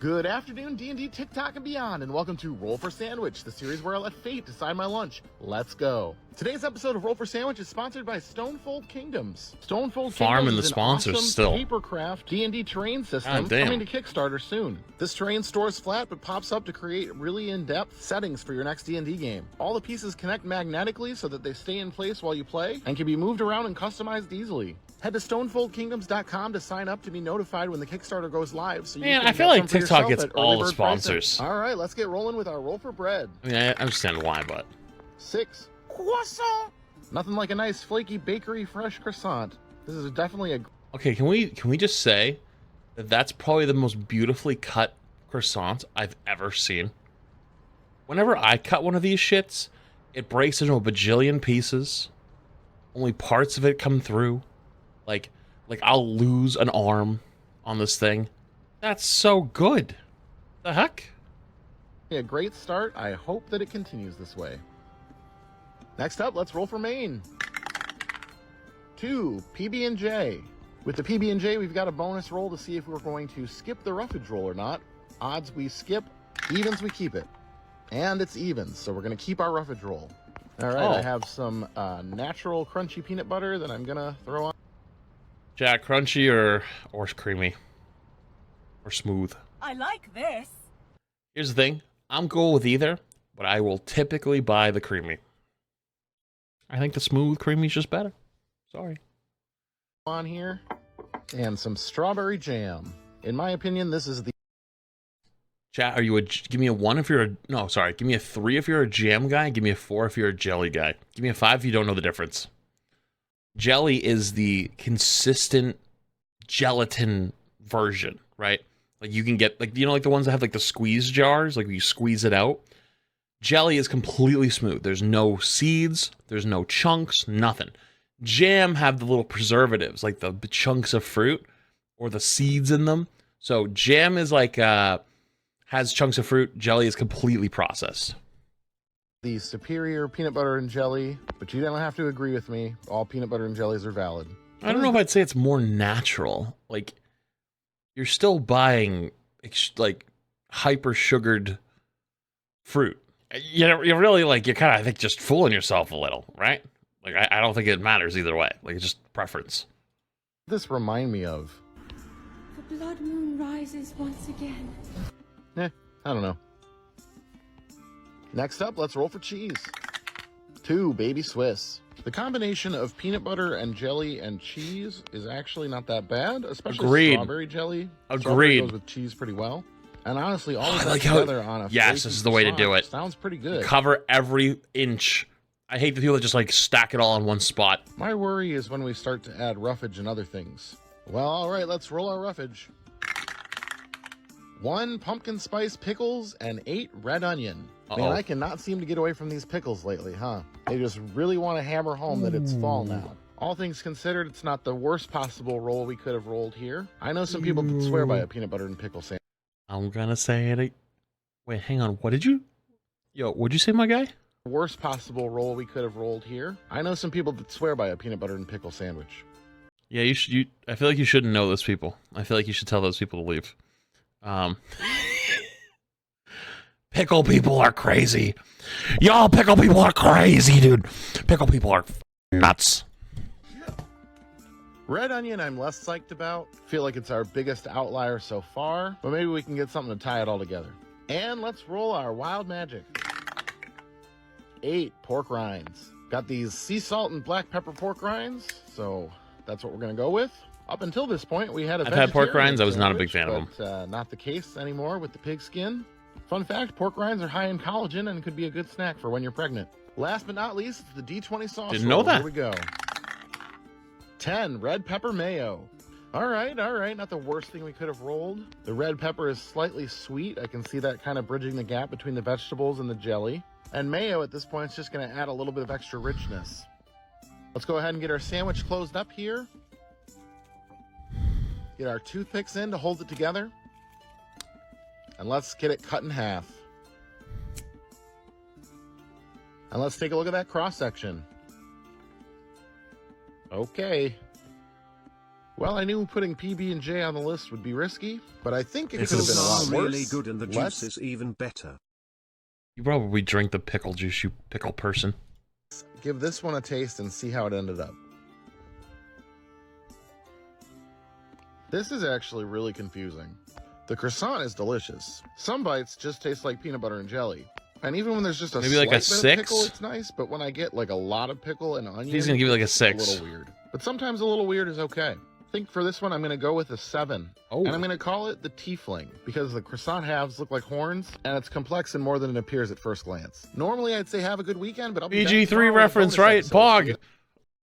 Good afternoon, D&D, TikTok, and beyond, and welcome to Roll for Sandwich, the series where I let fate decide my lunch. Let's go. Today's episode of Roll for Sandwich is sponsored by Stonefold Kingdoms. Stonefold Farming Kingdoms the is sponsors an awesome still. papercraft D&D terrain system coming to Kickstarter soon. This terrain stores flat but pops up to create really in-depth settings for your next D&D game. All the pieces connect magnetically so that they stay in place while you play and can be moved around and customized easily. Head to stonefoldkingdoms.com to sign up to be notified when the Kickstarter goes live. So you can I feel like get some for TikTok yourself gets at all early the bird sponsors. pricing. All right, let's get rolling with our roll for bread. I mean, I understand why, but 6 croissant. Nothing like a nice flaky bakery fresh croissant. This is definitely a okay. Can we just say that that's probably the most beautifully cut croissant I've ever seen. Whenever I cut one of these shits, it breaks into a bajillion pieces. Only parts of it come through. Like I'll lose an arm on this thing. That's so good. The heck? a great start. I hope that it continues this way. Next up, let's roll for Maine. 2 PB&J. With the PB&J, we've got a bonus roll to see if we're going to skip the roughage roll or not. Odds we skip, evens we keep it. And it's evens, so we're going to keep our roughage roll. All right, I have some natural crunchy peanut butter that I'm going to throw on. Jack, crunchy or creamy? Or smooth? I like this. Here's the thing. I'm cool with either, but I will typically buy the creamy. I think the smooth creamy is just better. Sorry. On here. And some strawberry jam. In my opinion, this is the... Chat, are you a... Give me a 1 if you're a... No, sorry. Give me a 3 if you're a jam guy. Give me a 4 if you're a jelly guy. Give me a 5 if you don't know the difference. Jelly is the consistent gelatin version, right? Like you can get, like, you know, like the ones that have like the squeeze jars, like you squeeze it out. Jelly is completely smooth. There's no seeds, there's no chunks, nothing. Jam have the little preservatives, like the chunks of fruit or the seeds in them. So jam is like, has chunks of fruit. Jelly is completely processed. The superior peanut butter and jelly, but you don't have to agree with me. All peanut butter and jellies are valid. I don't know if I'd say it's more natural. Like, you're still buying, like, hyper-sugared fruit. You're really, like, you're kind of, I think, just fooling yourself a little, right? Like, I don't think it matters either way. Like, it's just preference. This remind me of... The blood moon rises once again. I don't know. Next up, let's roll for cheese. 2 Baby Swiss. The combination of peanut butter and jelly and cheese is actually not that bad, especially strawberry jelly. Strawberry goes with cheese pretty well. And honestly, all of that together on a yes, this is the way to do it. Sounds pretty good. You cover every inch. I hate the people that just like stack it all in one spot. My worry is when we start to add roughage and other things. Well, all right, let's roll our roughage. 1 pumpkin spice pickles and 8 red onion. Man, I cannot seem to get away from these pickles lately, huh? They just really want to hammer home that it's fall now. All things considered, it's not the worst possible roll we could have rolled here. I know some people that swear by a peanut butter and pickle sandwich. I'm gonna say it. Wait, hang on. What did you? Yo, what'd you say, my guy? Worst possible roll we could have rolled here. I know some people that swear by a peanut butter and pickle sandwich. Yeah, you should. I feel like you shouldn't know those people. I feel like you should tell those people to leave. Pickle people are crazy. Y'all pickle people are crazy, dude. Pickle people are nuts. Red onion I'm less psyched about. Feel like it's our biggest outlier so far, but maybe we can get something to tie it all together. And let's roll our wild magic. 8 pork rinds. Got these sea salt and black pepper pork rinds, so that's what we're gonna go with. Up until this point, we had I've had pork rinds. I was not a big fan of them. Not the case anymore with the pig skin. Fun fact, pork rinds are high in collagen and could be a good snack for when you're pregnant. Last but not least, it's the D20 sauce. Didn't know that. Here we go. 10 red pepper mayo. All right. Not the worst thing we could have rolled. The red pepper is slightly sweet. I can see that kind of bridging the gap between the vegetables and the jelly. And mayo at this point is just going to add a little bit of extra richness. Let's go ahead and get our sandwich closed up here. Get our toothpicks in to hold it together. And let's get it cut in half. And let's take a look at that cross section. Okay. Well, I knew putting PB&J on the list would be risky, but I think it could have This been a lot is worse. Really good, and the juice is even better. You probably drink the pickle juice, you pickle person. Give this one a taste and see how it ended up. This is actually really confusing. The croissant is delicious. Some bites just taste like peanut butter and jelly. And even when there's just a Maybe like a slight bit of 6? pickle, it's nice. But when I get like a lot of pickle and onion, He's gonna give you like a 6. It's a little weird. But sometimes a little weird is okay. I think for this one, I'm gonna go with a 7. Oh. And I'm gonna call it the tiefling because the croissant halves look like horns and it's complex and more than it appears at first glance. Normally, I'd say have a good weekend, but I'll be back PG3 tomorrow with a reference, bonus right? episode. Pog.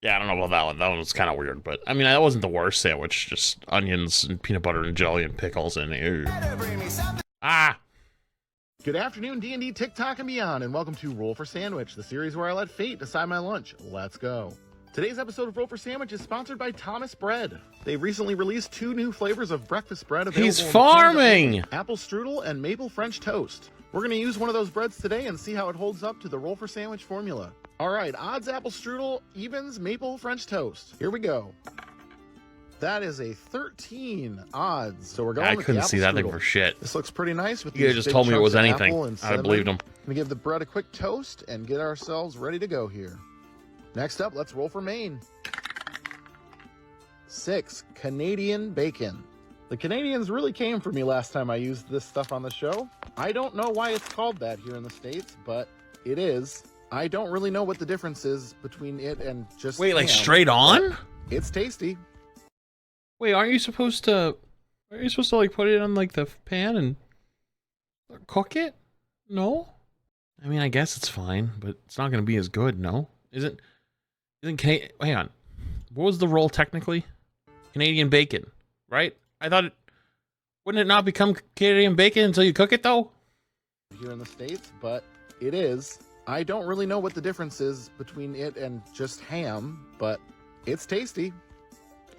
Yeah, I don't know about that one. That one was kind of weird, but I mean, that wasn't the worst sandwich. Just onions and peanut butter and jelly and pickles and ew. Ah. Good afternoon, D&D, TikTok, and beyond, and welcome to Roll for Sandwich, the series where I let fate decide my lunch. Let's go. Today's episode of Roll for Sandwich is sponsored by Thomas Bread. They've recently released 2 new flavors of breakfast bread available. He's in farming! cans of apple strudel and maple French toast. We're going to use one of those breads today and see how it holds up to the Roll for Sandwich formula. All right, odds apple strudel, evens maple French toast. Here we go. That is a 13 odds. So we're going I with couldn't the see apple that thing strudel. for shit. This looks pretty nice with You these just big told me it chunks was of anything. apple and I'd have cinnamon. believed him. I'm gonna give the bread a quick toast and get ourselves ready to go here. Next up, let's roll for Maine. 6, Canadian bacon. The Canadians really came for me last time I used this stuff on the show. I don't know why it's called that here in the States, but it is. I don't really know what the difference is between it and just Wait, like ham, straight on? but it's tasty. Wait, aren't you supposed to like put it on like the pan and cook it? No? I mean, I guess it's fine, but it's not going to be as good, no? Isn't hang on. What was the roll technically? Canadian bacon, right? I thought wouldn't it not become Canadian bacon until you cook it though? Here in the States, but it is. I don't really know what the difference is between it and just ham, but it's tasty.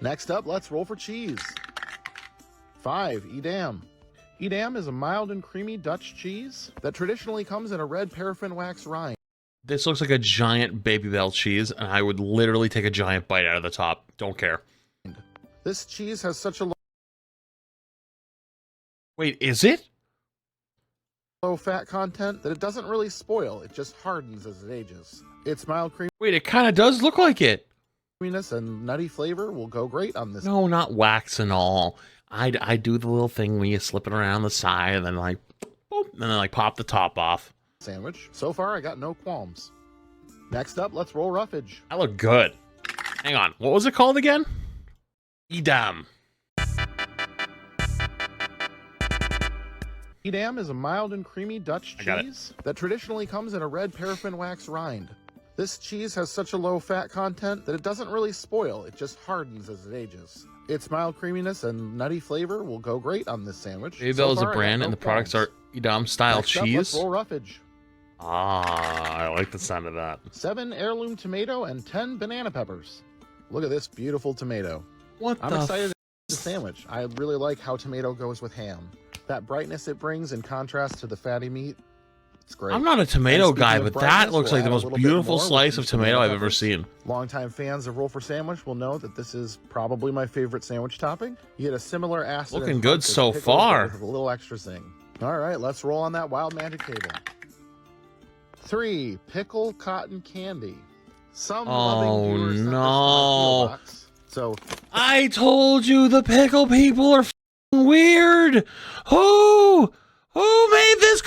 Next up, let's roll for cheese. 5, Edam. Edam is a mild and creamy Dutch cheese that traditionally comes in a red paraffin wax rind. This looks like a giant Baby Bell cheese, and I would literally take a giant bite out of the top. Don't care. This cheese has such a Wait, is it? low fat content that it doesn't really spoil, it just hardens as it ages. Its mild Wait, it kind of does look like it. creaminess and nutty flavor will go great on this. No, not wax and all. I do the little thing when you slip it around the side and then like, boop, and then like pop the top off. Sandwich. So far, I got no qualms. Next up, let's roll roughage. I look good. Hang on, what was it called again? Edam. Edam is a mild and creamy Dutch I got it. cheese that traditionally comes in a red paraffin wax rind. This cheese has such a low fat content that it doesn't really spoil, it just hardens as it ages. Its mild creaminess and nutty flavor will go great on this sandwich. Baby Bell is a far, I got brand, no and the products qualms. are Edam style Next up, let's cheese. roll roughage. Ah, I like the sound of that. 7 heirloom tomato and 10 banana peppers. Look at this beautiful tomato. What I'm the excited to the sandwich. I really like how tomato goes with ham. That brightness it brings in contrast to the fatty meat, it's great. I'm not a tomato And guy, speaking of but that brightness, looks we'll like the add a most little bit beautiful more with slice of these tomato I've ever peppers. seen. Longtime fans of Roll for Sandwich will know that this is probably my favorite sandwich topping. You get a similar acid. Looking and good punch as so pickles, far. but with a little extra zing. All right, let's roll on that wild magic table. 3, pickle cotton candy. Some loving viewers sent this to my no. PO box. So I told you the pickle people are f***ing weird. Who made this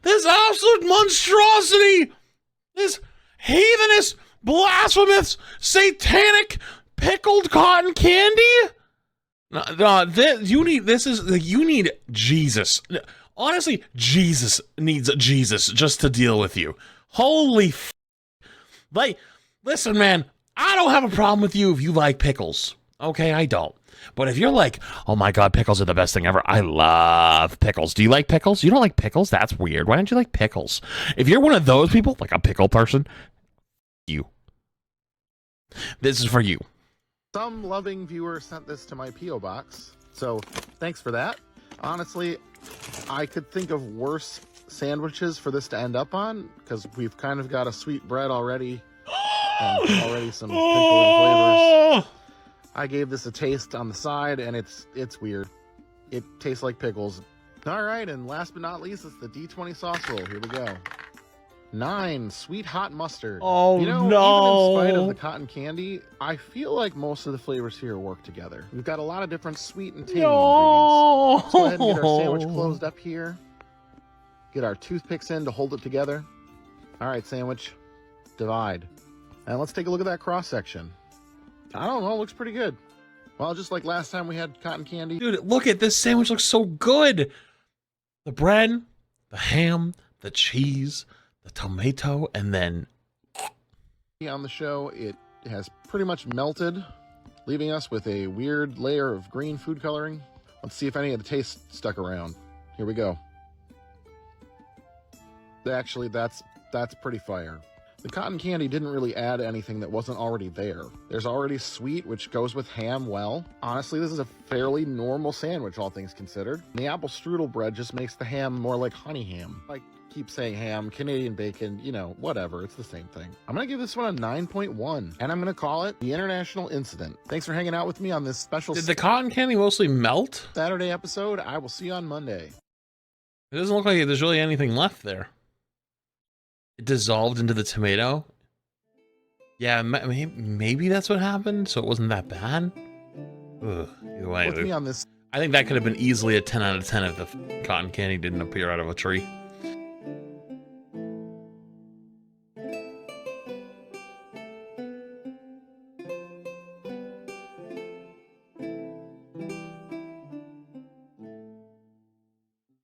this absolute monstrosity? This heathenous, blasphemous, satanic pickled cotton candy? No, you need Jesus. Honestly, Jesus needs Jesus just to deal with you. Holy f***. Like, listen, man, I don't have a problem with you if you like pickles. Okay, I don't. But if you're like, oh my God, pickles are the best thing ever. I love pickles. Do you like pickles? You don't like pickles? That's weird. Why don't you like pickles? If you're one of those people, like a pickle person, you. This is for you. some loving viewer sent this to my P.O. box. So thanks for that. Honestly, I could think of worse sandwiches for this to end up on because we've kind of got a sweet bread already and already some pickling flavors. I gave this a taste on the side, and it's weird. It tastes like pickles. All right, and last but not least, it's the D20 sauce roll. Here we go. 9, sweet hot mustard. Oh, you know, no. even in spite of the cotton candy, I feel like most of the flavors here work together. We've got a lot of different sweet and tangy ingredients. Let's go ahead and get our sandwich closed up here. Get our toothpicks in to hold it together. All right, sandwich, divide. And let's take a look at that cross section. I don't know, it looks pretty good. Well, just like last time we had cotton candy. Dude, look at this sandwich, looks so good. The bread, the ham, the cheese, the tomato, and then on the show, it has pretty much melted, leaving us with a weird layer of green food coloring. Let's see if any of the taste stuck around. Here we go. Actually, that's pretty fire. The cotton candy didn't really add anything that wasn't already there. There's already sweet, which goes with ham well. Honestly, this is a fairly normal sandwich, all things considered. The apple strudel bread just makes the ham more like honey ham. I keep saying ham, Canadian bacon, you know, whatever, it's the same thing. I'm gonna give this one a 9.1, and I'm gonna call it the International Incident. Thanks for hanging out with me on this special did the cotton candy mostly melt? Saturday episode. I will see you on Monday. It doesn't look like there's really anything left there. It dissolved into the tomato. Yeah, maybe that's what happened, so it wasn't that bad. Ugh, either way, With me on this I think that could have been easily a 10 out of 10 if the cotton candy didn't appear out of a tree.